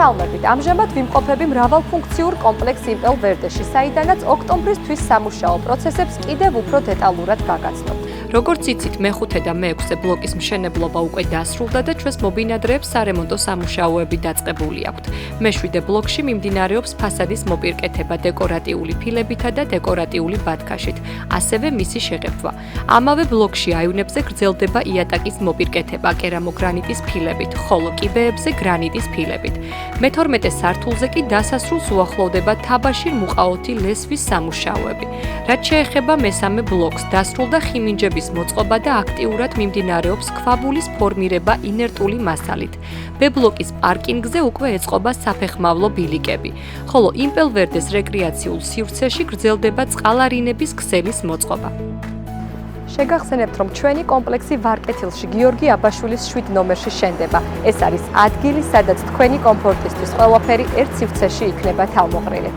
თალმებით. ამჟამად ვიმყოფები მრავალფუნქციურ კომპლექს იმპელ-ვერდეში, საიდანაც ოქტომბრისთვის სამუშაო პროცესებს კიდევ უფრო დეტალურად გაგაცნობთ. როგორც იცით, მე-5 და მე-6 ბლოკის მშენებლობა უკვე დასრულდა და ჩვენს მობინადრეებს სარემონტო სამუშაოები დაწყებული აქვთ. მე-7 ბლოკში მიმდინარეობს ფასადის მოპირკეთება დეკორატიული ფილებითა და დეკორატიული ბათქაშით, ასევე მისი შეღებვა. ამავე ბლოკში აივნებზე გრძელდება იატაკის მოპირკეთება კერამოგრანიტის ფილებით, ხოლო კიბეებზე გრანიტის ფილებით. მე-12 სართულზე კი დასასრულს უახლოვდება თაბაშირ მუყაოთი ლესვის სამუშაოები. რაც შეეხება მე-3 ბლოკს, დასრულდა ხიმინჯების მოწყობა და აქტიურად მიმდინარეობს ქვაბულის ფორმირება ინერტული მასალით. B-ბლოკის პარკინგზე უკვე ეწყობა საფეხმავლო ბილიკები, ხოლო იმპელ-ვერდეს რეკრეაციულ სივრცეში გრძელდება წყალარინების ქსელის მოწყობა. შეგახსენებთ, რომ ჩვენი კომპლექსი ვარკეთილში გიორგი აბაშვილის 7 ნომერში შენდება. ეს არის ადგილი, სადაც თქვენი კომფორტისთვის ყველაფერი ერთ სივრცეში იქნება თავმოყრილი.